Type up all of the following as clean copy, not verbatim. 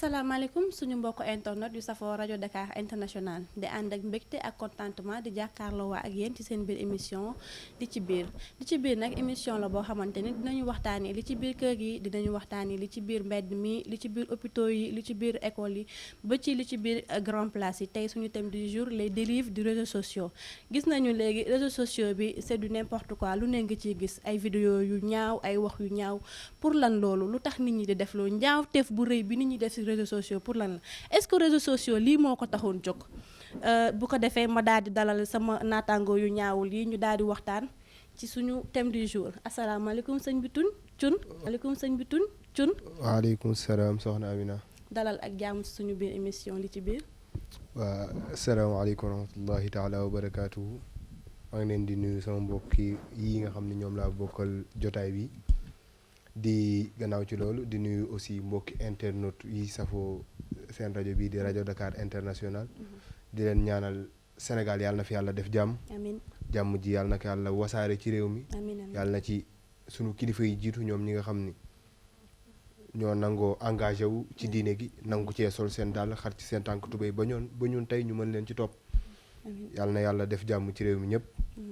asalaamaaleykum suñu mbokk internet yu safoo rajo Dakar International di ànd ak mbégte ak contentement di jàkkaarloo waa ak yéen ci seen biir émission li ci biir nag émission la boo xamante ni dinañu waxtaanee li ci biir kër gi dinañu waxtaanee li ci biir mbedd mi li ci biir hôpitaux yi li ci biir école yi ba ci li ci biir grand place yi tey suñu thème du jour les dérives du réseaux sociaux. Gis nañu léegi réseaux sociaux bi c'est du n'importe quoi lu ne nga ciy gis ay vidéo yu ñaaw ay wax yu ñaaw pour lan loolu lu tax nit ñi di def loo ñaaw teef bu rëy bi nit ñi def ci réseaux sociaux pour lan la est-ce que réseaux sociaux lii moo ko taxoon jóg bu ko defee ma daal di dalal sama naataango yu ñaawul yi ñu daal di waxtaan ci suñu thème du jour asalaamaaleykum sëñ bi Cun waaleykum sëñ bi Cun waaleykum salaam soxna Amina. dalal ak jàmm ci suñu biir émission li ci biir. waa asalaamaaleykum wa rahmatullahi taala wa barakaatuhu. maa ngi leen di nuyu sama mbokki yi nga xam ne ñoom laa bokkal jotaay bi. di gannaaw ci loolu di nuyu aussi mbokki internet yi safoo seen rajo bii di rajo Dakar International. di leen ñaanal Sénégal yàlla na fi yàlla def jàmm. amiin jàmm ji yàlla na ko yàlla wasaare ci réew mi. amiin yàlla na ci sunu kilifa yi jiitu ñoom ñi nga xam ni ñoo nangoo engagé wu ci diine gi nangu cee sol seen dàll xar ci seen tànk tubéy ba ñun tey ñu mën leen ci topp. yàlla na yàlla def jàmm ci réew mi ñëpp.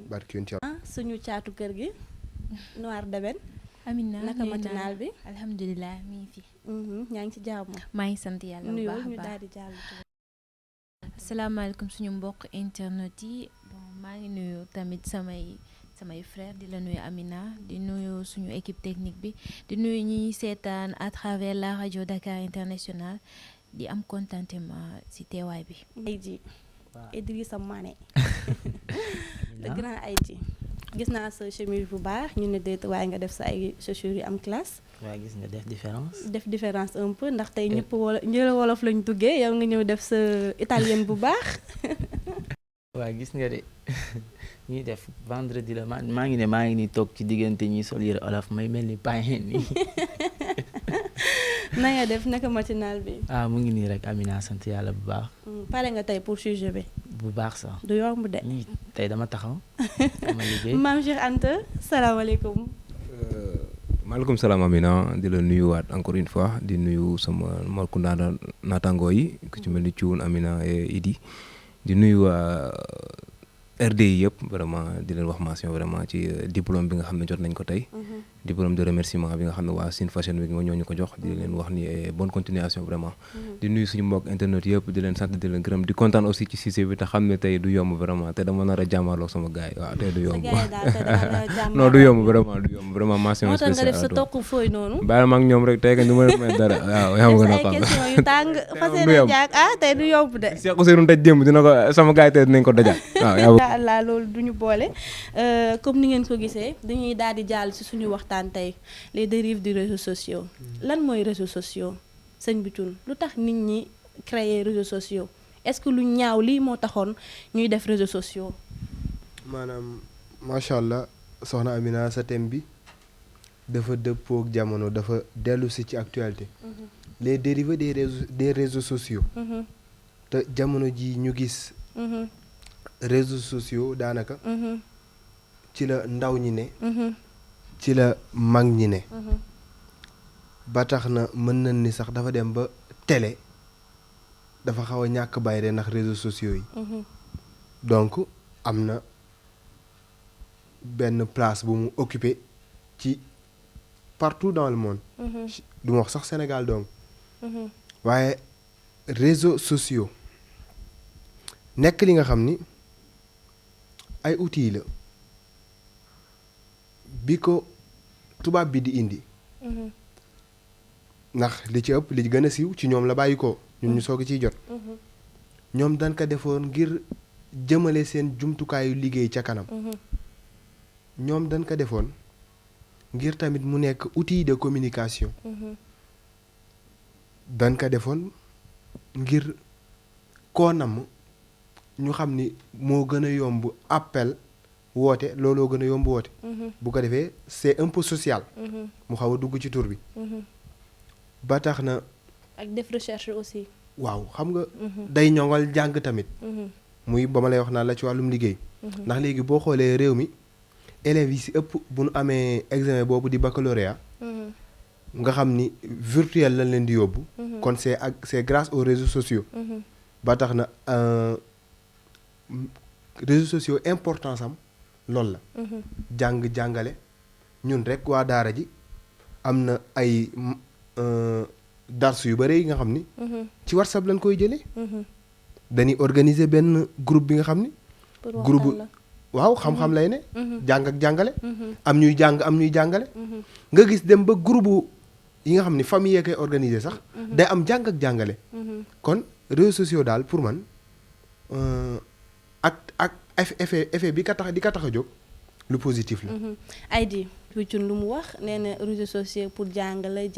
barki yoon ci suñu caatu kër gi Noir Deben. Amina naka matinal bi alhamdulilah mi ngi fi. ñaa ngi ci jàmm. maa ngi sant yàlla bu baax a ñu baax daal di jàll. asalaamaaleykum suñu mbokk internet yi bon maa ngi nuyu tamit samay frère di la nuyu Amina di nuyu suñu équipe technique bi di nuyu ñi seetaan à travers la radio Dakar International di am contentement ci teewaay bi. Aïdji Idrissa Mané le grand Aïdji gis naa sa chemise bu baax ñu ne déet waaye nga def sa ay chaussures yu am classe. waaw gis nga def différence un peu ndax tey ñëpp wolof lañ duggee yow nga ñëw def sa italienne bu baax. waaw gis nga de ñuy def vendredi la maa ngi ni toog ci diggante ñi sol yëre olof may mel ni païen nii. na nga def naka matinal bi. mu ngi nii rek Amina sant yàlla bu baax. pare nga tey pour sujet bi. bu baax sax. du yomb de. tey dama taxaw. dama liggéey. Mame Cheikh Anta salaamaaleykum. maaleykum salaam Amina di la nuyuwaat encore une fois di nuyu sama mbokku naataangoo yi ku ci mel ni Thioune Amina et Idi di nuyu waa RDI yëpp vraiment di leen wax mention vraiment ci diplôme bi nga xam ne jot nañ ko tey. diplôme de remerciement bi nga xam ne waa Sine Fashion Week ñoo ñu ko jox di leen wax ni bonne continuation vraiment. di nuyu suñu mbokk internet yëpp di leen sant di leen gërëm di kontaan aussi ci sujet bi te xam ne tey du yomb vraiment te dama nar a jàmmarloog sama gars yi waaw tey du yomb. non du yomb vraiment mention spéciale. moo tax nga def sa tokk fooy noonu. bàyyi ma ak ñoom rek tey kañ du ma def may dara waaw yaa ma gën a xam. ay question yu tàng fas yéene jaag tey du yomb de. Cheikh Ousseynou daj démb dina ko sama gars yi tey dinañ ko dajaat waaw. incha allah loolu duñu boole comme ni ngeen ko gisee dañuy daal di jàll ci suñu waxtaan tey les dérives des réseaux sociaux lan mooy réseaux sociaux sëñ bi Thioune lu tax nit ñi créer réseaux sociaux est-ce que lu ñaaw lii moo taxoon ñuy def réseaux sociaux. maanaam macha allah soxna Amina sa thème bi dafa dëppook jamono dafa dellu si ci actualité. les dérivés des réseaux sociaux. te jamono ji ñu gis. réseaux sociaux daanaka. ci la ndaw ñi ne. ci la mag ñi ne. ba tax na mën nañ ni sax dafa dem ba télé dafa xaw a ñàkk bàyyi ndax réseaux sociaux yi. donc am na benn place bu mu occupé ci partout dans le monde. du ma wax sax Sénégal donc. waaye réseaux sociaux nekk li nga xam ni ay outils la bi ko tubaab bi di indi. ndax li ci ëpp li gën a siiw ci ñoom la bàyyi ko ñun ñu soog ciy jot. ñoom dañ ko defoon ngir jëmale seen jumtukaayu liggéey ca kanam. ñoom dañ ko defoon ngir tamit mu nekk outil de communication. dañ ko defoon ngir koo namm ñu xam ni moo gën a yomb appel woote looloo gën a yomb woote. bu ko defee c'est un peu social. mu xaw a dugg ci tur bi. ba tax na. ak def recherche aussi. waaw xam nga. day ñoŋal jàng tamit. muy ba ma lay wax naan la ci wàllum liggéey. ndax léegi boo xoolee réew mi élèves yi si ëpp bu nu amee examen boobu di baccalauréat. nga xam ni virtuel lañ leen di yóbbu. kon c'est grâce aux réseaux sociaux ba tax na réseaux sociaux importance am loolu la jàngale ñun rek waa daara ji am na ay dars yu bare yi nga xam ni ci WhatsApp lañ koy jëlee dañuy organiser benn groupe bi nga xam ni groupe waaw xam-xam lay ne jàng ak jàngale am ñuy jàng am ñuy jàngale nga gis dem ba groupe yi nga xam ni famille yee koy organiser sax day am jàng ak jàngale kon réseaux sociaux daal pour man ak effet bi ka tax di ka tax a jóg lu positif la Aïdy Withioune lu mu wax nee na réseaux sociaux pour jàngale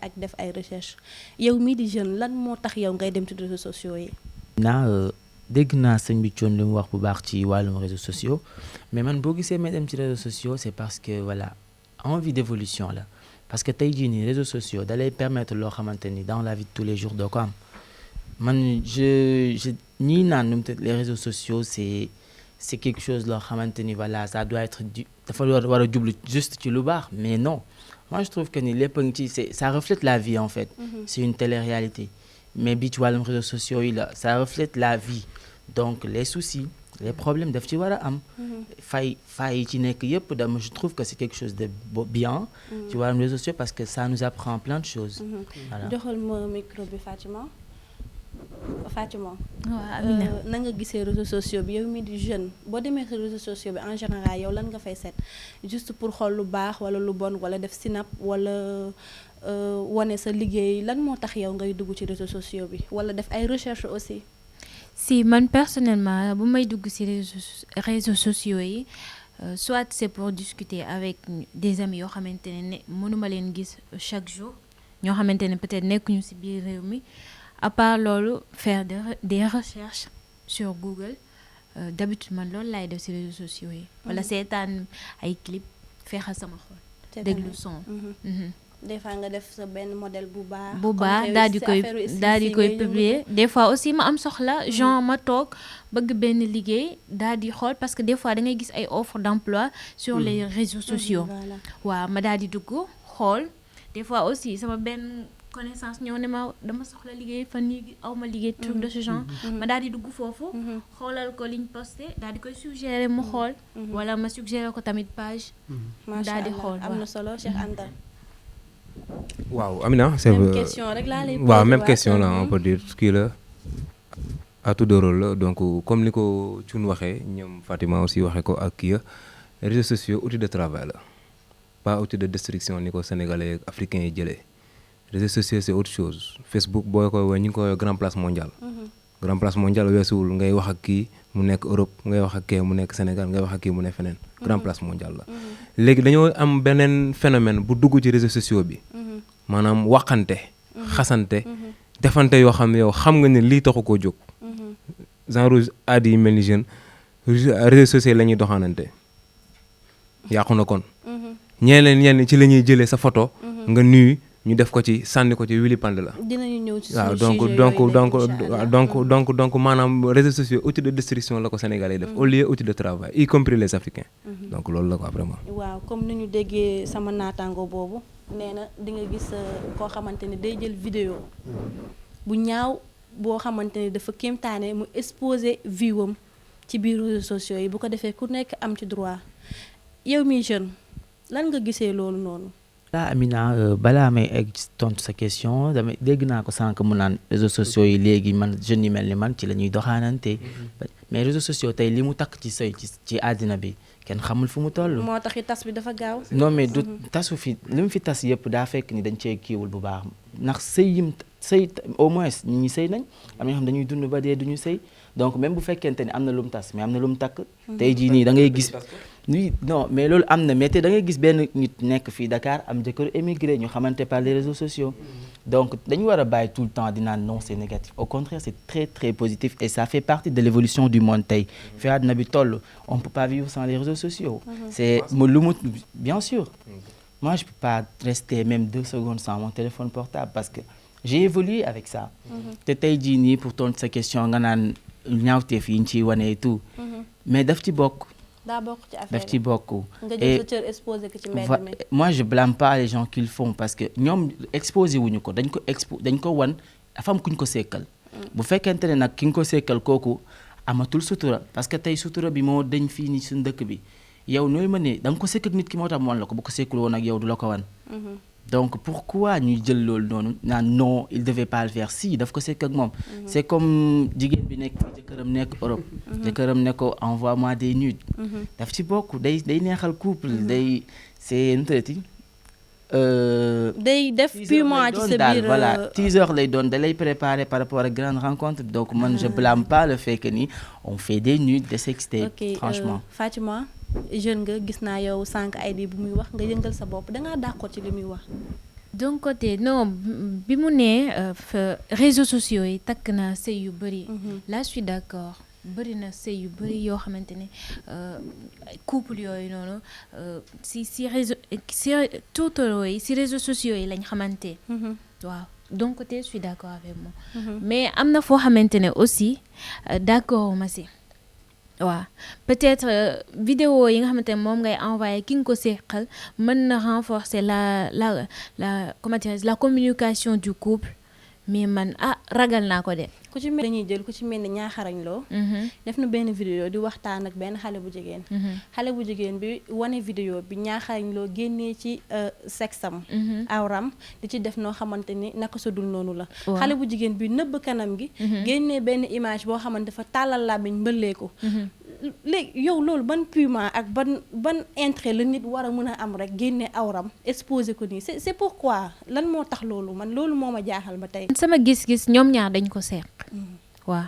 ak def ay recherche yow mii di jeune lan moo tax yow ngay dem ci réseaux sociaux yi dégg naa sëñ bi Thione li mu wax bu baax ci wàllum réseaux sociaux mais man boo gisee may dem ci réseaux sociaux c'est parce que voilà envie d'évolution la parce que tey jii nii réseaux sociaux da lay permettre loo xamante ni dans la vie de tous les jours doo ko am man ñii naan nu mu les réseaux sociaux c'est quelque chose loo xamante ni voilà ça doit être dafa war a jublu juste ci lu baax mais non moi je trouve que ni lépp a ngi ci ça reflète la vie en fait c'est une télé-réalité mais bi ci wàllum réseaux sociaux yi la ça reflète la vie donc les soucis les problèmes daf ci war a am fay yi ci nekk yëpp dama je trouve que c'est quelque chose de bien ci wàllum réseaux sociaux parce que ça nous apprend plein de choses voilà joxal ma micro bi Fatima waaw Amina na nga gisee réseaux sociaux bi yow mi di jeune boo demee ci réseaux sociaux bi en général yow lan nga fay seet juste pour xool lu baax wala lu bon wala def snap wala wane sa liggéey lan moo tax yow ngay dugg ci réseaux sociaux bi wala def ay recherche aussi si man personnellement bu may dugg ci réseaux sociaux yi soit c'est pour discuter avec des amis yoo xamante ne mënuma leen gis chaque jour ñoo xamante ne peut-être nekkuñu ci biir réew mi à part loolu faire des recherches sur Google d'habitude man loolu laay def ci réseaux sociaux yi wala seetaan ay clip feexal sama xol déglu son des fois nga def sa benn modèle bu baax daal di koy publier des fois aussi ma am soxla genre ma toog bëgg benn liggéey daal di xool parce que des fois da ngay gis ay offres d'emploi sur les réseaux sociaux waaw ma daal di dugg xool des fois aussi sama benn connaissance ñëw ne ma dama soxla liggéey fan yi aw ma liggéey truc de ce genre ma daal di dugg foofu xoolal ko liñ posté daal di koy suggérer mu xool wala ma suggérer ko tamit page daal di xool am na solo Cheikh Anta waaw Amina c'est même question rek laa lay waaw même question là on peut dire kii la à tout de rôle la donc comme ni ko Thioune waxee ñoom Fatima aussi waxee ko ak kii réseaux sociaux outil de travail la pas outil de destruction ni ko sénégalais africains yi jëlee réseaux sociaux c'est autre chose Facebook boo koy woowee ñu ngi koy grand place mondial grand place mondial weesuwul ngay wax ak kii mu nekk Europe ngay wax ak kii mu nekk Sénégal ngay wax ak kii mu nekk feneen grand place mondial la léegi dañoo am beneen phénomène bu dugg ci réseaux sociaux bi maanaam waxante xasante defante yoo xam ne yow xam nga ne lii taxu koo jóg genre aadi yi mel ni jeune réseaux sociaux la ñuy doxaanante yàqu na kon ñenn ci la ñuy jëlee sa photo nga nuyu ñu def ko ci sànni ko ci wili pand la dinañu ñëw ci waaw donc maanaam réseaux sociaux outil de destruction la ko Sénégalais def au lieu outil de travail y compris les Africains donc loolu la ko vraiment waaw comme ni ñu déggee sama naataango boobu nee na di nga gis koo xamante ne day jël vidéo bu ñaaw boo xamante ne dafa kéemtaane mu exposer viewam ci biir réseaux sociaux yi bu ko defee ku nekk am ci droit yow mi jeune lan nga gisee loolu noonu Amina balaa may egg tontu sa question dama dégg naa ko sànq mu naan réseaux sociaux yi léegi man jeunes yi mel ni man ci la ñuy doxaanante mais réseaux sociaux tey li mu takk ci sëy ci àddina bi kenn xamul fu mu toll. moo tax tas bi dafa gaaw. non mais du tasu fi li mu fi tas yëpp daa fekk ni dañ cee kiiwul bu baax ndax sëy au moins ñi sëy nañ am na ñoo xam dañuy dund ba dee duñu sëy donc même bu fekkente ni am na lu mu tas mais am na lu mu takk. tey jii nii da ngay gis. oui non mais loolu am na mais te da ngay gis benn nit nekk fii Dakar am jëkkër émigré ñu xamante par les réseaux sociaux donc dañu war a bàyyi tout le temps di naan non c'est négatif au contraire c'est très très positif et ça fait partie de l'évolution du monde tey fi àdduna bi toll on peut pas vivre sans les réseaux sociaux c'est lu mu bien sûr moi je peux pas rester même 2 secondes sans mon téléphone portable parce que j'ai évolué avec ça te tey jii nii pour tontu sa question nga naan ñaawteef yi ñu ciy wane et tout mais daf ci bokk daa bokk ci affaire daf ci bokk. nga jël sa cër exposé ko ci mbedd mi. moi je blâme pas les gens qui le font parce que ñoom exposé wuñu ko dañ ko wan dafa am kuñ ko sekkal. bu fekkente ne nag ki nga ko sekkal kooku amatul sutura parce que tey sutura bi moo dañ fii ni suñu dëkk bi yow nooy ma ne da nga ko sekk ak nit ki moo tax mu wan la ko bu ko sekkul woon ak yow du la ko wan. donc pourquoi ñuy jël loolu noonu naan non il devait pas le faire si daf ko sekk ak moom. c'est comme jigéen bi nekk fii jëkkëram nekk Europe. jëkkëram ne ko envoie-moi des nudes. daf ci bokk day neexal couple. day c'est nu tëddati. day def purement ci sa biir voilà teaser lay doon da lay préparer par rapport à grande rencontre donc man je blâme pas le fait que ni on fait des nudes des sextapes. franchement Fatima jeune nga gis naa yow sànq ay bu muy wax nga yëngal sa bopp dangaa d'accord ci li muy wax. d'un côté non bi mu nee réseaux sociaux yi takk na sëy yu bëri. là je suis d'accord bëri na sëy yu bëri yoo xamante ne couple yooyu noonu si réseaux sociaux yi lañ xamante. waaw d'un côté je suis d'accord avec moi. mais am na foo xamante ne aussi d'accord ma si. waaw peut-être vidéo yi nga xamante ne moom ngay envoyer ki nga ko seqal mën na renforcer la comment dire la communication du couple mais man ragal naa ko de. ku ci mel dañuy jël ku ci mel ni ñaaxarañ loo. def na benn vidéo di waxtaan ak benn xale bu jigéen. xale bu jigéen bi wane vidéo bi ñaaxarañ loo génnee ci sexam. awram di ci def noo xamante ni naka sa dul noonu la. xale bu jigéen bi nëbb kanam gi. génnee benn image boo xamante dafa tàllal làmmiñ mbëllee ko. léegi yow loolu ban purement ak ban intérêt la nit war a mën a am rek génne awram exposé ko nii c'est pourquoi lan moo tax loolu man loolu moo ma jaaxal ba tey. sama gis-gis ñoom ñaar dañ ko seq. waaw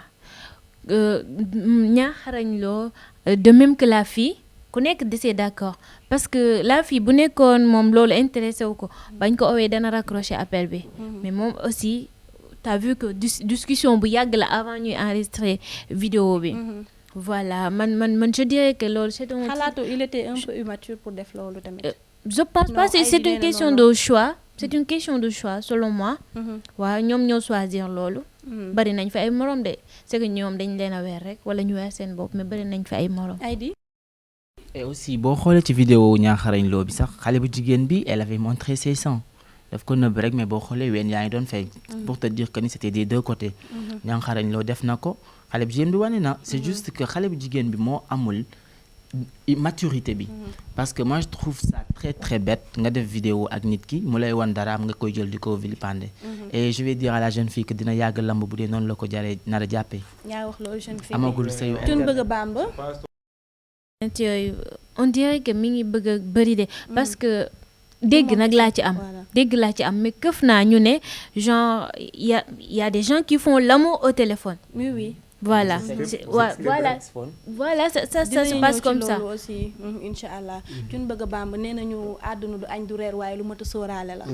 ñaaxarañ loo de même que la fille ku nekk desee d'accord parce que la fille bu nekkoon moom loolu intéressé wu ko bañ ko owee dana raccrocher appel bi. mais moom aussi t'as vu que discussion bu yàgg la avant ñuy enregistrer vidéo bi. voilà man je dirais que loolu c'est un. xalaatu il était un peu immature pour def loolu tamit. je pense pas c'est une question de choix. c'est une question de choix selon moi. waaw ñoom ñoo choisir loolu. bari nañ fa ay morom de c'est que ñoom dañ leen a weer rek wala ñu weer seen bopp mais bari nañ fa ay morom. et aussi boo xoolee ci vidéo ñaaxarañ loo bi sax xale bu jigéen bi elle avait montré ses seins daf ko nëbb rek mais boo xoolee ween yaa ngi doon feeñ. pour te dire que ni c'était des deux côtés. ñaaxarañ loo def na ko. xale bu jigéen bi wane na c'est juste que xale bu jigéen bi moo amul maturité bi parce que moi je trouve ça très très bête nga def vidéo ak nit ki mu lay wan dara am nga koy jël di ko vilipender et je vais dire à la jeune fille que dina yàgg lamb bu dee noonu la ko jaree nar a jàppee. yaa wax loolu jeune fille amagul sayu tun bëgg a bamba yooyu on dirait que mi ngi bëgg a bëri de parce que dégg nag laa ci am mais këf naa ñu ne genre y a des gens qui font l'amour au téléphone. oui voilà voilà ça se passe comme ça aussi incha allah cun bëgg a bamb nee nañu àdduna du añ du reer waaye lu mat a sóoraale la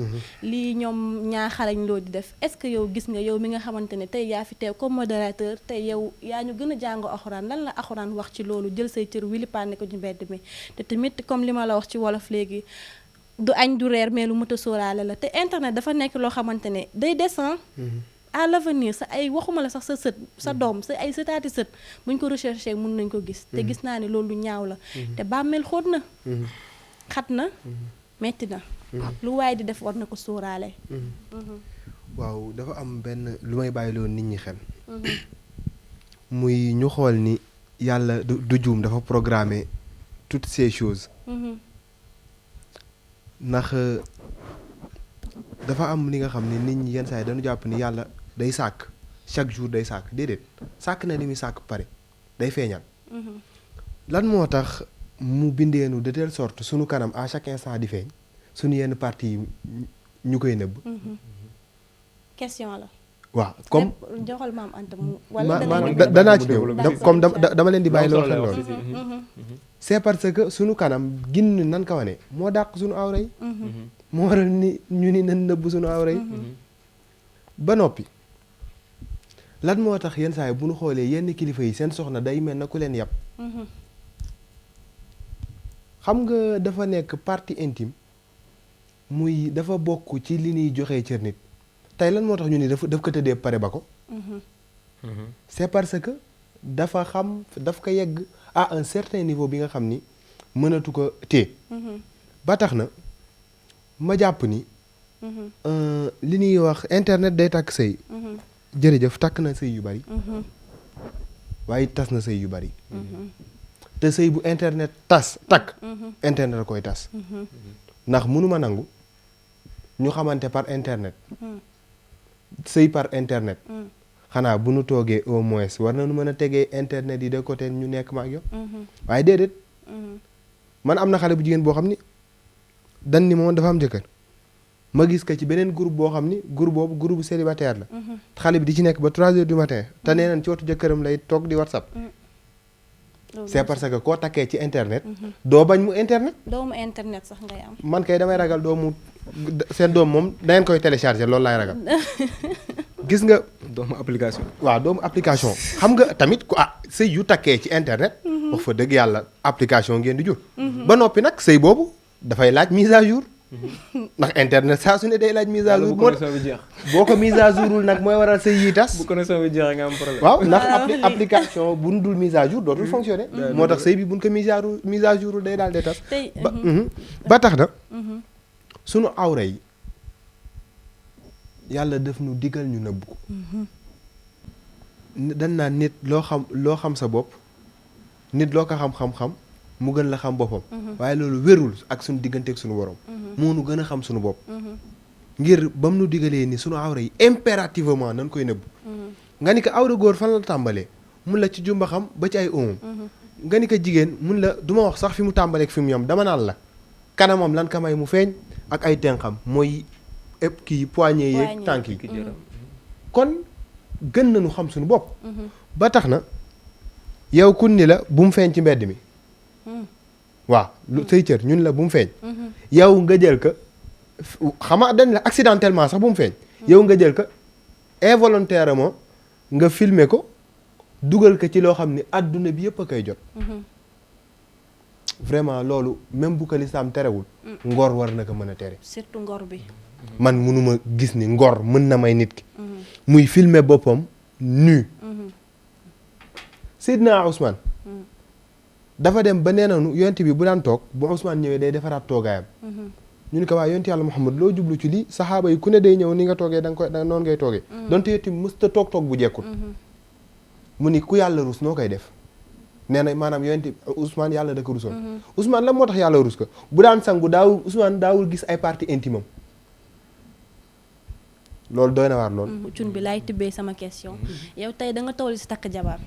lii ñoom ñaaxarañ loo di def est-ce que yow gis nga yow mi nga xamante ne tey yaa fi teew comme modérateur tey yow yaa ñu gën a jàng alxuraan lan la alxuraan wax ci loolu jël say cër wilipande ko ci mbedd mi te tamit comme li ma la wax ci wolof léegi du añ du reer mais lu mat a sóoraale la te internet dafa nekk loo xamante ne day descend à l'avenir sa ay waxuma la sax sa sët sa doom sa ay sëtaati sët buñ ko recherché mun nañ ko gis te gis naa ne loolu ñaaw la te bàmmeel xóot na xat na metti na lu waaye di def war na ko sóoraale waaw dafa am benn lu may bàyyi loon nit ñi xel muy ñu xool ni yàlla du juum dafa programmer toutes ces choses ndax dafa am li nga xam ne nit ñi yenn saa yi dañu jàpp ni yàlla day sàkk chaque jour day sàkk déedéet sàkk na li muy sàkk pare day feeñal lan moo tax mu bindeenu de telle sorte suñu kanam à chaque instant di feeñ suñu yenn partie yi ñu koy nëbb question la waaw comme joxal maam Anta danaa ci ñëw comme dama leen di bàyyi loolu xel loolu c'est parce que suñu kanam ginn nan ka wane moo dàq suñu awra yi moo waral ni ñu ni nan nëbb suñu awra yi ba noppi lan moo tax yenn saa yi bu ñu xoolee yenn kilifa yi seen soxna day mel na ku leen yàpp xam nga dafa nekk partie intime muy dafa bokk ci li ñuy joxee cër nit tey lan moo tax ñu ni daf ko tëddee pare ba ko c'est parce que dafa xam daf ko yegg à un certain niveau bi nga xam ni mënatu ko téye ba tax na ma jàpp ni li ñuy wax internet day takk sëy jërëjëf takk na sëy yu bari waaye tas na sëy yu bari te sëy bu internet takk internet a koy tas ndax mënuma nangu ñu xamante par internet sëy par internet xanaa bu nu toogee au moins war nañu mën a tegee internet yi de côté ñu nekk ma ak yow waaye déedéet man am na xale bu jigéen boo xam ni dan ni moom dafa am jëkkër ma gis ko ci beneen groupe boo xam ni groupe boobu groupe célibataire la xale bi di ci nekk ba 3 heures du matin te nee nañ ci wetu jëkkëram lay toog di WhatsApp c'est parce que koo takkee ci internet doo bañ mu internet doomu internet sax ngay am man kay damay ragal doomu seen doom moom dangeen koy télécharger loolu laay ragal gis nga doomu application. waaw doomu application xam nga tamit ku sëy yu takkee ci internet wax fa dëgg yàlla application ngeen di jur ba noppi nag sëy boobu dafay laaj mise à jour ndax internet saa su ne day laaj mise à jour boo ko mise à jourul nag mooy waral sëy yi tas bu connexion bi jeexee nga am problème. waaw ndax application bu nu dul mise à jour dootul fonctionner moo tax sëy bi buñ ko mise à jourul day daal day tas ba tax na sunu awra yi yàlla def nu digal ñu nëbb ko dañ naan nit loo xam sa bopp nit loo ko xam-xam-xam mu gën la xam boppam waaye loolu wérul ak suñu diggante ak suñu borom moo nu gën a xam suñu bopp ngir ba mu nu digalee ni suñu awra yi impérativement nañ koy nëbb nga ni ko awra góor fan la tàmbalee mun la ci jumba xam ba ci ay óomam nga ni ko jigéen mun la du ma wax sax fi mu tàmbalee ak fi mu yam dama naan la kanamam lan ka may mu feeñ ak ay tenxam mooy ëpp kii poignée yeeg tànk yi kon gën nañu xam suñu bopp ba tax na yow kun ni la bu mu feeñ ci mbedd mi waaw lu say cër ñun la bu mu feeñ yow nga jël ko xama dañ la accidentellement sax bu mu feeñ yow nga jël ko involontairement nga filmer ko dugal ko ci loo xam ni adduna bi yëpp a koy jot vraiment loolu même bu ko lislaam terewul ngor war na ko mën a tere surtout ngor bi man mënuma gis ni ngor mën na may nit ki muy filmer boppam nu Seydina Ousmane dafa dem ba nee nañu yonent bi bu daan toog bu Ousmane ñëwee day defaraat toogaayam ñu ni ko waaye yonent yàlla Muhammad loo jublu ci lii saxaaba yi ku ne day ñëw ni nga toogee da nga koy noonu ngay toogee donte yonent bi mësta toog bu jekkul mu ni ku yàlla rus noo koy def nee na maanaam yonent Ousmane yàlla da ko rusoon Ousmane lan moo tax yàlla rus ko bu daan sangu daawul Ousmane daawul gis ay parties intimes loolu doy na waar loolu cun bi laay tibbee sama question yow tey da nga toll si takk jabar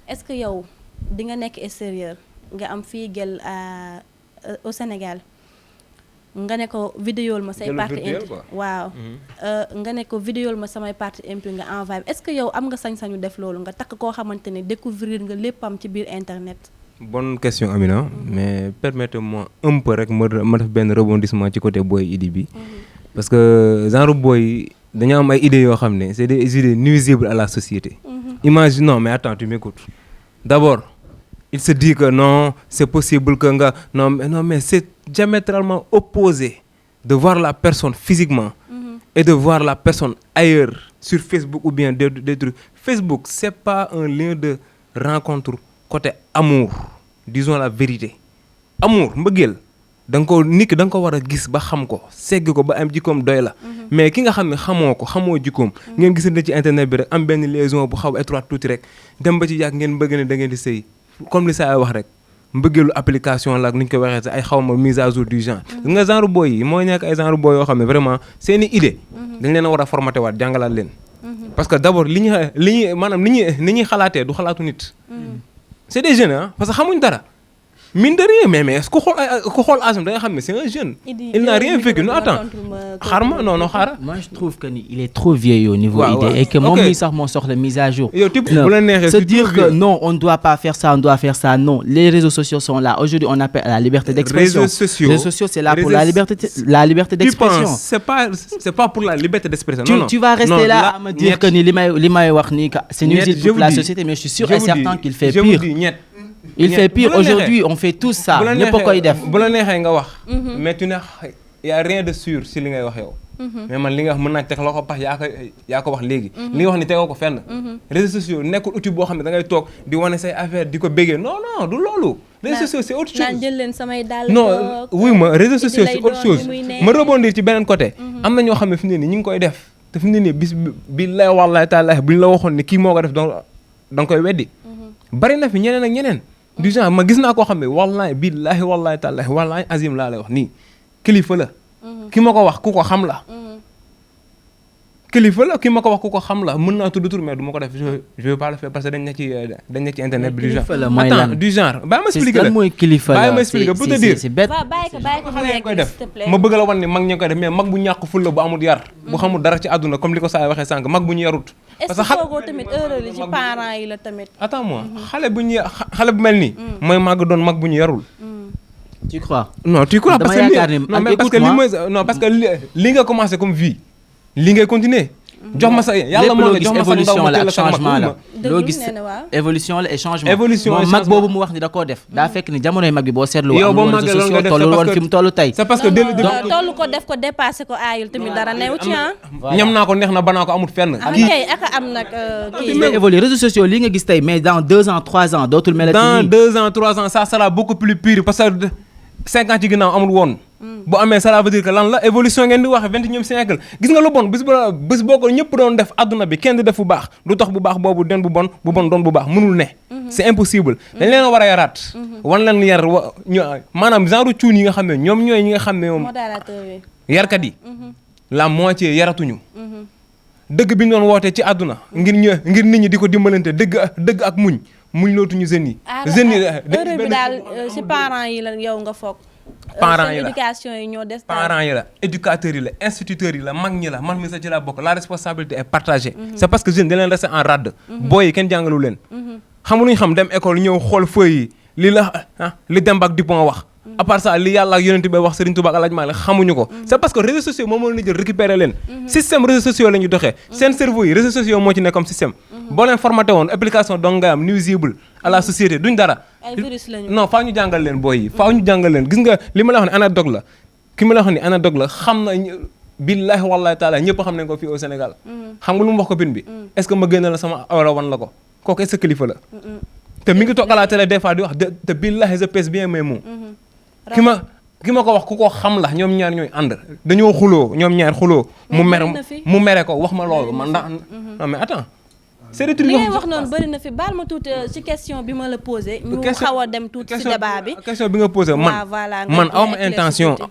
est-ce que yow di nga nekk extérieur nga am fii gel au Sénégal nga ne ko vidéol ma say parties intimes waaw nga ne ko vidéol ma samay parties intimes nga envoyé est-ce que yow am nga sañ-sañu def loolu nga takk koo xamante ne découvrir nga léppam ci biir internet bonne question Amina mais permettez-moi un peu rek ma def benn rebondissement ci côté Boy Idy bi parce que genre boy dañoo am ay idées yoo xam ne c'est des idées nuisibles à la société imagine non mais attends tu m'écoutes d'abord il se dit que non c'est possible que nga non mais c'est diamétralement opposé de voir la personne physiquement et de voir la personne ailleurs sur Facebook ou bien des trucs Facebook c'est pas un lieu de rencontre côté amour disons la vérité amour mbëggeel da nga ko nit ki da nga ko war a gis ba xam ko segg ko ba am jikkoom doy la mais ki nga xam ne xamoo jikkoom ngeen gisante ci internet bi rek am benn liaison bu xaw étroite tuuti rek dem ba ci yàgg ngeen bëgg ne da ngeen di sëy comme li saa wax rek mbëggeelu application la ak ni ñu ko waxee ay xawma mise à jour du genre nga genre boy yi mooy nekk ay genre boy yoo xam ne vraiment seeni idée dañ leen a war a formaté waat jàngalaat leen parce que d'abord li ñuy maanaam ni ñuy xalaatee du xalaatu nit c'est des jeunes hein parce que xamuñ dara mine de rien mais ku xool âge da nga xam ne c'est un jeune. Il n'a rien vécu. Non, attends. Non, xaaral. Moi, je trouve qu'il est trop vieil au niveau idée et que mon message m'en sort de mise à jour. Se dire que non, on ne doit pas faire ça, on doit faire ça, non. Les réseaux sociaux sont là. Aujourd'hui, on appelle à la liberté d'expression. Les réseaux sociaux, c'est là pour la liberté d'expression. Tu penses, c'est pas pour la liberté d'expression. Non. Tu vas rester là à me dire que c'est nuisible pour la société, mais je suis sûr et certain qu'il fait pire. Il fait pire. Aujourd'hui, on fait tout ça. ñëpp a koy def. bu la neexee nga wax. mais tu ne y a rien de sûr si li ngay wax yow. mais man li nga wax mën naa teg loo ko pax yaa ko wax léegi li nga wax ni tegoo ko fenn réseaux sociaux nekkul outil boo xam ne da ngay toog di wane say affaire di ko béggee non du loolu réseaux sociaux c'est autre chose naan jël leen samay dàll non wuy ma réseaux sociaux c'est autre chose ma rebondir ci beneen côté am na ñoo xam ne fi mu ne nii ñu ngi koy def te fi mu ne nii bis bi lay wallahi taala bu ñu la waxoon ne kii moo ko def donc da nga koy weddi bari na fi ñeneen ak ñeneen du genre ma gis naa koo xam ne wallahi billahi wallahi taala wallahi azim laa lay wax nii kilifa la ki ma ko wax ku ko xam la kilifa la ki ma ko wax ku ko xam la mën naa tudd tur mais du ma ko def je vais pas le faire parce que dañ ne ci internet bi du genre attends du genre bàyyi ma expliquer la mooy kilifa la bàyyi ma expliquer pour te dire c'est bête bàyyi ko xale yi koy def ma bëgg la wan ni mag ñi koy def mais mag bu ñàkk ful la bu amul yar bu xamul dara ci àdduna comme li ko saa waxee sànq mag bu ñu yarut est-ce que foogoo tamit erreur li ci parents yi la tamit attends moi xale bu mel nii mooy màgg doon mag bu ñu yarul tu crois non tu crois parce que non parce que li nga commencé comme vie li ngay continuer jox ma sa yàlla moo la jox ma sa évolution la ak ndaw changement la loo gis évolution la et changement moom mag boobu mu wax ni da koo def daa fekk ni jamonoy mag bi boo seetlu yow boo màggee loolu nga def tollu woon fi mu tollu tey c'est parce que tollu ko def ko dépassé ko aayul tamit dara neew ci ñam naa ko neex na banaa ko amul fenn kay ak am nag kii mais évoluer réseaux sociaux lii nga gis tey mais dans 2 ans 3 ans dootul mel dans 2 ans 3 ans ça sera beaucoup plus pire parce que 5 ans ci ginnaaw amul woon bu amee cela veut dire que lan la évolution ngeen di wax 21e siècle gis nga lu bon bis boo ko ñëpp doon def adduna bi kenn di def bu baax du tax bu baax boobu den bu bon doon bu baax mënul ne c'est impossible dañ leen a war a yaraat wan leen yar maanaam genre cuun yi nga xam ne ñoom ñooy ñi nga xam ne moom yarkat yi la moitié yaratuñu dëgg bi ñu doon wootee ci àdduna ngir nit ñi di ko dimbalante dëgg ak muñ lootuñu jeunes yi jeunes yi erreur bi daal ci parents yi la yow nga foog parents yi la éducation yi ñoo des parents yi la éducateurs yi la instituteurs yi la mag ñi la man mi sa ci laa bokk la responsabilité est partagée c'est parce que jeunes da leen resté en rade booy yi kenn jàngalu leen xamu luñu xam dem école ñëw xool feuille yi li Demba ak Dupont wax à part ça li yàlla ak yonent bi wax Serigne Touba ak Alaaji Maalik xamuñu ko c'est parce que réseaux sociaux moom moo leen jël récupérer leen système réseaux sociaux la ñu doxee seen cerveau yi réseaux sociaux moo ci nekk comme système boo leen formaté woon application donc ngay am nuisible à la société duñ dara non faa ñu jàngal leen booy yi faa ñu jàngal leen gis nga li ma la wax ne anecdote la ki ma la wax ne anecdote la xam na billahi wallahi taala ñëpp xam nañ ko fii au Sénégal xam nga lu mu wax ko bin bi est-ce que ma génne la sama awra wan la ko kooku est-ce que kilifa la te mi ngi toog à la télé des fois di wax te billahi je pèse bien mes mots ki ma ko wax ku ko xam la ñoom ñaar ñooy ànd dañoo xuloo ñoom ñaar xuloo mu mere ko wax ma loolu man ndax non mais attends c'est des trucs li ngay wax noonu bëri na fi baal ma tuuti ci question bi ma la posé ñu xaw a dem tuuti ci débat bi question bi nga posé man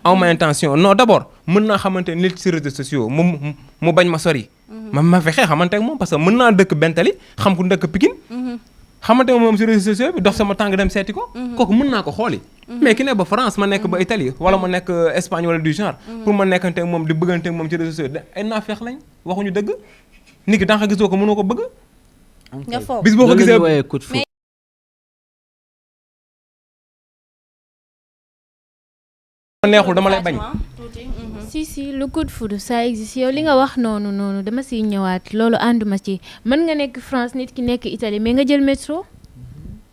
awma intention non d'abord mën naa xamante nit ci réseaux sociaux mu bañ ma sori ma fexe xamante ak moom parce que mën naa dëkk Bentali xam ku dëkk Pikine xamante moom ci réseaux sociaux bi dox sama tànk dem seeti ko kooku mën naa ko xooli mais ki nekk ba France ma nekk ba Italie wala ma nekk Espagne wala du genre pour ma nekkante ak moom di bëggante ak moom ci réseaux sociaux ay naafeex lañ waxuñu dëgg nit ki danga gisoo ko mënoo ko bëgg nga foog bis boo ko gisee neexul dama lay bañ si le coup de foudre ça existe yow li nga wax noonu dama siy ñëwaat loolu ànduma ci mën nga nekk France nit ki nekk Italie mais nga jël métro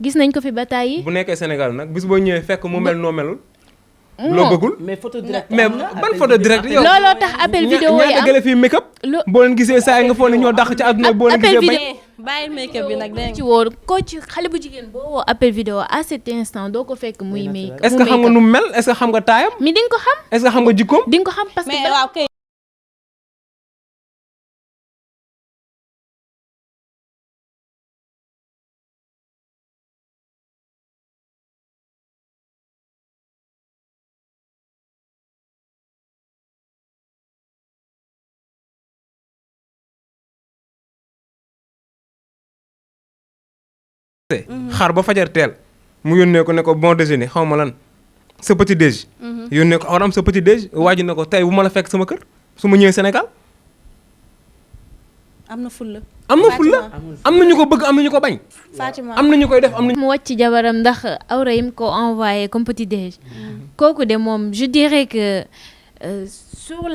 gis nañ ko fi ba tàyyi bu nekkee Sénégal nag bis boo ñëwee fekk mu mel noo melul loo bëggul mais photo direct mais ban photo direct yow looloo tax appel vidéo yi am gële fii make up boo leen gisee saa yi nga foog ne ñoo dàq ci àdduna boo leen gisee bañ bàyyil make up bi nag dégg ci wóor ko ci xale bu jigéen boo woo appel vidéo à cet instant doo ko fekk muy make est-ce que xam nga nu mel est-ce que xam nga taayam mi di nga ko xam est-ce que xam nga jikkoom di nga ko xam parce que mais waaw kay xaar ba fajar teel mu yónnee ko ne ko bon déjeuner xaw ma lan sa petit déj yónnee ko awram sa petit déj waaju ne ko tey bu ma la fekk sama kër su ma ñëwee Sénégal am na fulla am na ñu ko bëgg am na ñu ko bañ Fatima am na ñu koy def am na mu wàcc jabaram ndax awra yim ko envoyé comme petit déj kooku de moom je dirais que sur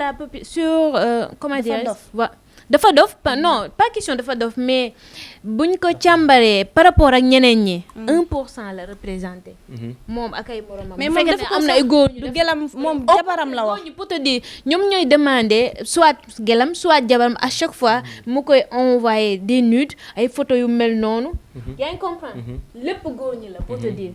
comment dire dafa dof non pas question dafa dof mais buñ ko càmbaree par rapport ak ñeneen ñi 1% la représenté moom ak ay moromam mais bu moom fekkee def ne ko am na ay góor ñu du def gelam moom jabaram la wax. pour te dire ñoom ñooy demander soit gelam soit jabaram à chaque fois mu koy envoyer des nudes ay photos yu mel noonu yaa ngi comprendre lépp góor ñi la pour te dire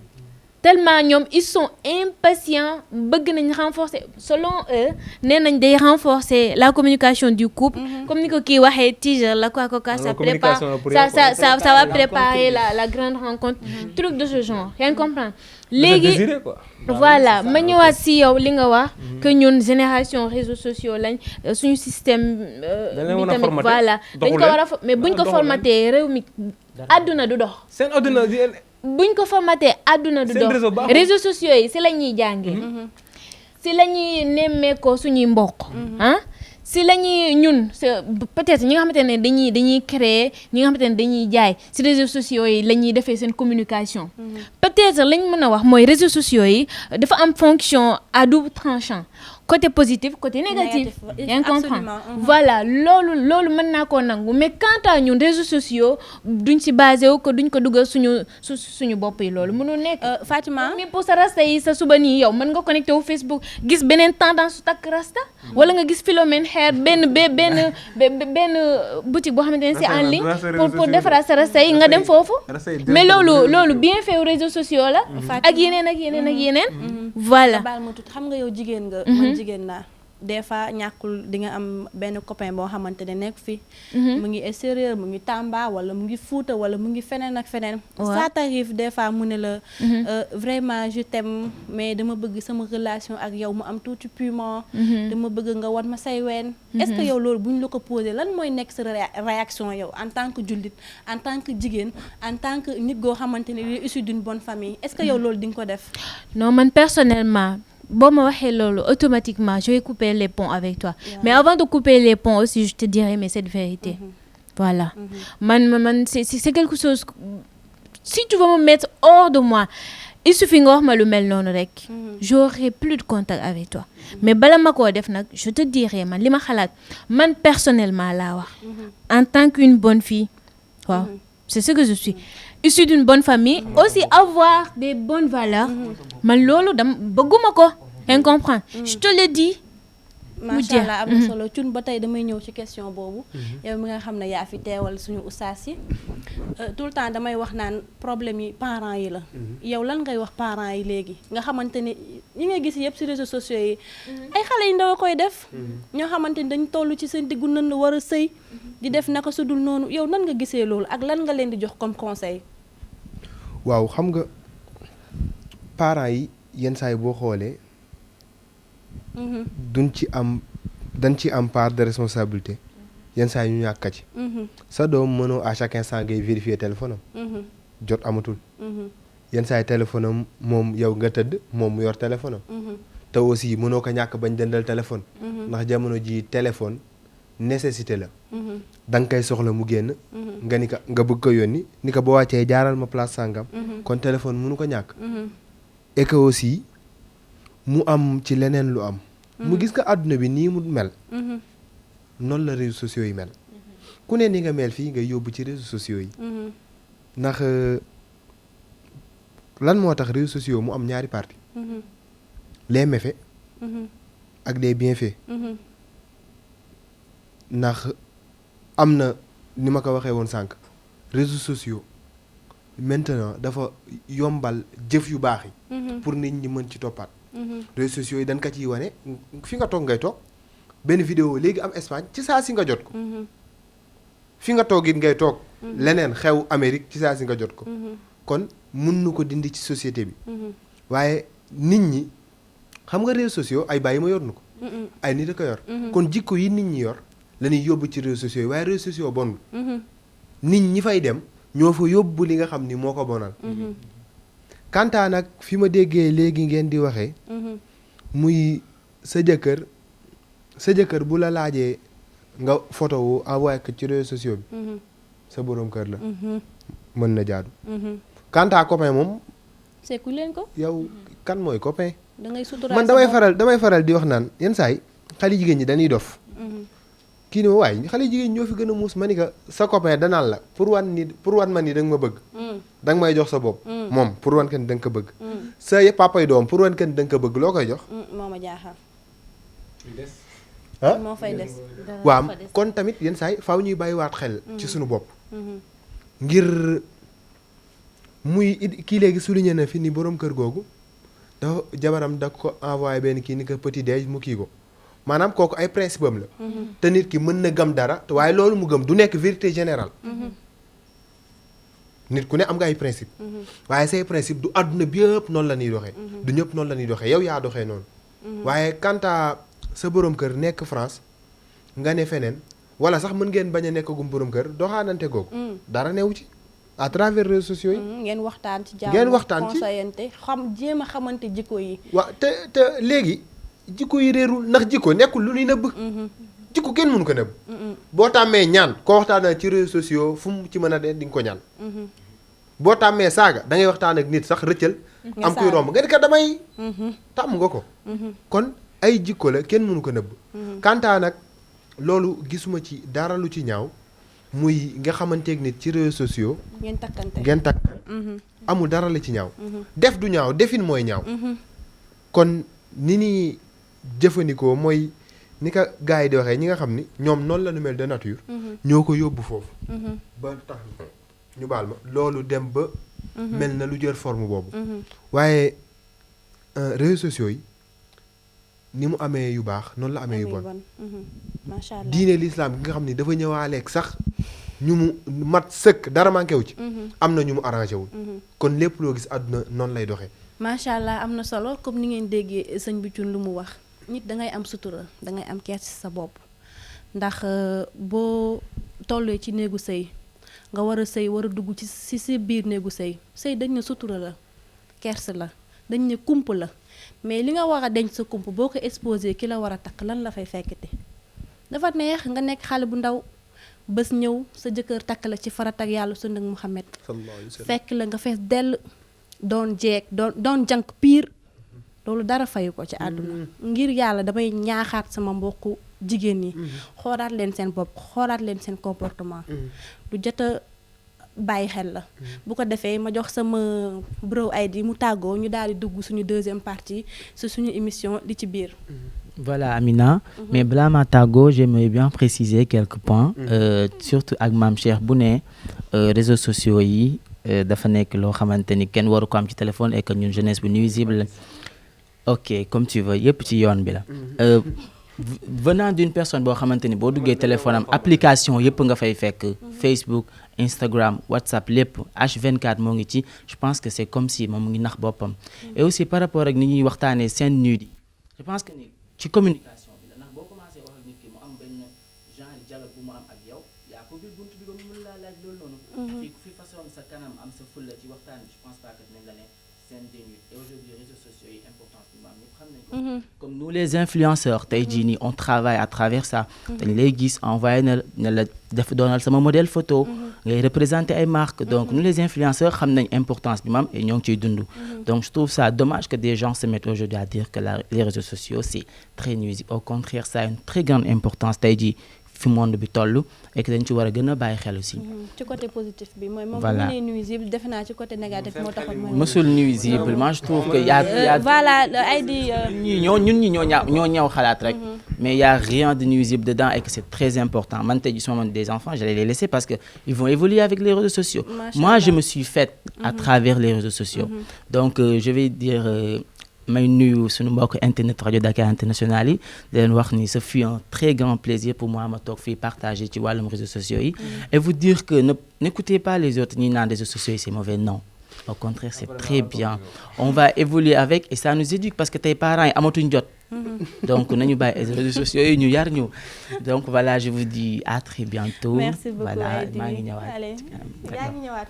tellement ñoom ils sont impatients bëgg nañ renforcer selon eux nee nañ day renforcer la communication du couple comme ni ko kii waxee teaser la quoi que ça prépare ça va préparer la grande rencontre truc de ce genre yaa ngi comprendre léegi voilà ma ñëwaat si yow li nga wax que ñun génération réseaux sociaux lañ suñu système bi tamit voilà dañ ko war a mais buñ ko formaté réew mi àdduna du dox seen àdduna buñ ko formaté àdduna du dox réseaux sociaux yi si la ñuy jàngee si la ñuy nemmeekoo suñuy mbokk si la ñuy ñun peut-être ñi nga xamante ne dañuy créer ñi nga xamante ne dañuy jaay si réseaux sociaux yi la ñuy defee seen communication peut-être lañ mën a wax mooy réseaux sociaux yi dafa am fonction à double tranchant côté positif côté négatif yaa ngi comprendre voilà loolu mën naa koo nangu mais quant à ñun réseaux sociaux duñ si basé wu ko duñ ko dugal suñu bopp yi loolu mënul nekk Fatima mais pour sa rasta yi sa suba nii yow mën nga connecté wu Facebook gis beneen tendance su takk rasta wala nga gis Philomène Hair benn boutique boo xamante ne c'est en ligne pour defaraat sa rasta yi nga dem foofu mais loolu bien fait aux réseaux sociaux la ak yeneen voilà baal ma tuuti xam nga yow jigéen nga jigéen naa des fois ñàkkul di nga am benn copain boo xamante ne nekk fi mu ngi extérieur mu ngi Tamba wala mu ngi Fuuta wala mu ngi feneen ak feneen ça t'arrive des fois mu ne la vraiment je t'aime mais dama bëgg sama relation ak yow mu am tuuti piment dama bëgg nga wan ma say ween est-ce que yow loolu bu ñu la ko posé lan mooy nekk sa réaction yow en tant que jullit en tant que jigéen en tant que nit goo xamante ne issu d'une bonne famille est-ce que yow loolu di nga ko def non man personnellement boo ma waxee loolu automatiquement je vais couper les ponts avec toi mais avant de couper les ponts aussi je te dirai mais cette vérité voilà man c'est quelque chose si tu veux me mettre hors de moi il suffit nga wax ma lu mel noonu rek j'aurai plus de contact avec toi mais bala ma koo def nag je te dirai man li ma xalaat man personnellement laa wax en tant qu'une bonne fille waaw c'est ce que je suis issue d'une bonne famille aussi avoir des bonnes valeurs man loolu bëgguma ko yaa comprendre je te le dis macha allah am na solo cun ba tey damay ñëw ci question boobu yow mi nga xam ne yaa fi teewal suñu ustaas yi tout le temps damay wax naan problème yi parents yi la yow lan ngay wax parents yi léegi nga xamante ni ñi nga gis yëpp ci réseaux sociaux yi ay xale yu ndaw a koy def ñoo xamante ni dañ toll ci seen diggu nan war a sëy di def naka su dul noonu yow nan nga gisee loolu ak lan nga leen di jox comme conseil waaw xam nga parents yi yenn saa yi boo xoolee dañ ci am part de responsabilité yenn saa yi ñu ñàkk ci sa doom mënoo à chaque instant ngay vérifier téléphone am jot amatul yenn saa yi téléphone am moom yow nga tëdd moom mu yor téléphone am te aussi mënoo ko ñàkk bañ dëndal téléphone ndax jamono ji téléphone nécessité la da nga koy soxla mu génn nga bëgg ko yónni ni ko boo wàccee jaaral ma place sàngam kon téléphone mënu ko ñàkk et que aussi mu am ci leneen lu am mu gis nga àdduna bi nii mu mel noonu la réseaux sociaux yi mel ku ne ni nga mel fii nga yóbbu ci réseaux sociaux yi ndax lan moo tax réseaux sociaux mu am ñaari parties les méfaits ak les bienfaits ndax am na ni ma ko waxee woon sànq réseaux sociaux maintenant dafa yombal jëf yu baax yi pour nit ñi mën ci toppaat réseaux sociaux yi dañ ko ciy wane fi nga toog ngay toog benn vidéo léegi am Espagne ci saa si nga jot ko fi nga toog it ngay toog leneen xew Amérique ci saa si nga jot ko kon mun na ko dindi ci société bi waaye nit ñi xam nga réseaux sociaux ay bàyyi ma yor na ko ay nit a ko yor kon jikko yi nit ñi yor la ñuy yóbbu ci réseaux sociaux yi waaye réseaux sociaux bon nit ñi fay dem ñoo fa yóbbu li nga xam ni moo ko bonal kantaa nag fi ma déggee léegi ngeen di waxee muy sa jëkkër bu la laajee nga photo wu envoyé ko ci réseaux sociaux bi sa boroom kër la mën na jaadu kantaa copain moom seeku leen ko yow kan mooy copain da ngay suturaal man damay faral di wax naan yenn saa yi xale jigéen ñi dañuy dof kii ni ma waaye xale jigéen ñoo fi gën a muus ma ni ko sa copain danaan la pour wan ma ni da nga ma bëgg da nga may jox sa bopp moom pour wan kan da nga ko bëgg sa papay doom pour wan kan da nga ko bëgg loo koy jox moo ma jaaxal ah moo fay des waaw kon tamit yenn saa yi faaw ñuy bàyyiwaat xel ci suñu bopp ngir muy kii léegi souligné na fi ni borom kër googu dafa jabaram da ko envoyé benn kii ni ko petit déj mu kii ko maanaam kooku ay principe am la te nit ki mën na gëm dara te waaye loolu mu gëm du nekk vérité générale nit ku ne am nga ay principe waaye say principe du àdduna bi yëpp noonu la ñuy doxee du ñëpp noonu la ñuy doxee yow yaa doxee noonu waaye quant à sa borom kër nekk France nga ne feneen wala sax mën ngeen bañ a nekk gum borom kër doxaanante googu dara newu ci à travers réseaux sociaux yi ngeen waxtaan ci jàmm ngeen waxtaan ci conseillante xam jéem a xamante jikko yi waaw te léegi jikko yi réerul ndax jikko nekkul lu ñuy nëbb jikko kenn mënu ko nëbb boo tàmmee ñaan koo waxtaanee ci réseaux sociaux fu mu ci mën a de di nga ko ñaan boo tàmmee saaga da ngay waxtaan ak nit sax rëccal am kuy romb nga di ko damay tàmm nga ko kon ay jikko la kenn mënu ko nëbb kantaa nag loolu gisuma ci dara lu ci ñaaw muy nga xamanteeg nit ci réseaux sociaux ngeen takkante amul dara la ci ñaaw def du ñaaw defin mooy ñaaw kon ni ni jëfandikoo mooy ni ko gars yi di waxee ñi nga xam ni ñoom noonu la ñu mel de nature ñoo ko yóbbu foofu ba tax ñu baal ma loolu dem ba mel na lu jël forme boobu waaye réseaux sociaux yi ni mu amee yu baax noonu la amee yu bon macha allah diine l'islam gi nga xam ni dafa ñëwaaleeg sax ñu mu mat sëkk dara manqué wu ci am na ñu mu arrangé wul kon lépp loo gis àdduna noonu lay doxee macha allah am na solo comme ni ngeen déggee sëñ bi Thioune lu mu wax nit da ngay am sutura da ngay am kersa ci sa bopp ndax boo tollee ci néegu sëy nga war a sëy war a dugg ci si biir néegu sëy dañ ne sutura la kersa la dañ ne kump la mais li nga war a denc sa kump boo ko exposé ki la war a takk lan la fay fekkite dafa neex nga nekk xale bu ndaw bés ñëw sa jëkkër takk la ci farat ak yàlla sunna Muhammad fekk la nga fees dell doon jeeg doon jànk piir loolu dara fayu ko ci àdduna ngir yàlla damay ñaaxaat sama mbokku jigéen ñi xoolaat leen seen bopp xoolaat leen seen comportement du jot a bàyyi xel la bu ko defee ma jox sama bro ID mu tàggoo ñu daal di dugg suñu deuxième partie ci suñu émission li ci biir Voilà Amina, mais balaa ma tàggoo j'aimerais bien préciser quelques points surtout ak Mame Cheikh bu ne réseaux sociaux yi dafa nekk loo xamante ni kenn waru ko am ci téléphone et que ñun jeunesse bu nuisible ok comme tu veux yëpp ci yoon bi la venant d'une personne boo xamante ni boo duggee téléphone am application yëpp nga fay fekk Facebook Instagram WhatsApp lépp H24 moo ngi ci je pense que c'est comme si moom mu ngi nax boppam et aussi par rapport ak ni ñuy waxtaanee seen nude yi je pense que ni ci communication bi la ndax boo commencé wax ak nit ki mu am benn genre dialogue bu mu am ak yow yaa ko biir buntu bi ba mu mën laa laaj loolu noonu fii ku fi façon sa kanam am sa fulla ci waxtaan bi je pense pas que dinañ la ne seen nude et aujourd'hui réseaux sociaux yi importance bi mu am ñëpp xam nañ ko comme nous les influenceurs tey jii nii on travaille à travers ça dañ lay gis envoyé na la def doonal sama modèle photo ngay représenter ay marques donc nous les influenceurs xam nañ importance bi mu am et ñoo ngi ciy dund donc je trouve ça dommage que des gens se mettent aujourd'hui à dire que les réseaux sociaux c'est très nuisible au contraire ça a une très grande importance tey jii fi monde bi toll et que dañ ci war a gën a bàyyi xel aussi. ci côté positif bi mooy moom voilà bu ñu nee nuisible defe naa ci côté négatif moo taxoon mooy. mësul nuisible moi je trouve que y a voilà ay di. ñun ñi ñoo ñëw xalaat rek. mais y a rien de nuisible dedans et que c'est très important man tey jii su ma mën des enfants j'allais les laisser parce que ils vont évoluer avec les réseaux sociaux. Moi je me suis faite à travers les réseaux sociaux. donc je vais dire. may nuyu suñu mbokk internet Radio Dakar International yi di leen wax ni ce fut un très grand plaisir pour moi ma toog fii partager ci wàllum réseaux sociaux yi et vous dire que n'écoutez pas les autres ñi naan réseaux sociaux yi c'est mauvais non au contraire c'est très bien on va évoluer avec et ça nous éduque parce que tey parents yi amatuñ jot donc nañu bàyyi réseaux sociaux yi ñu yar ñu donc voilà je vous dis à très bientôt. Merci beaucoup voilà maa ngi ñëwaat. Allez yaa ngi ñëwaat.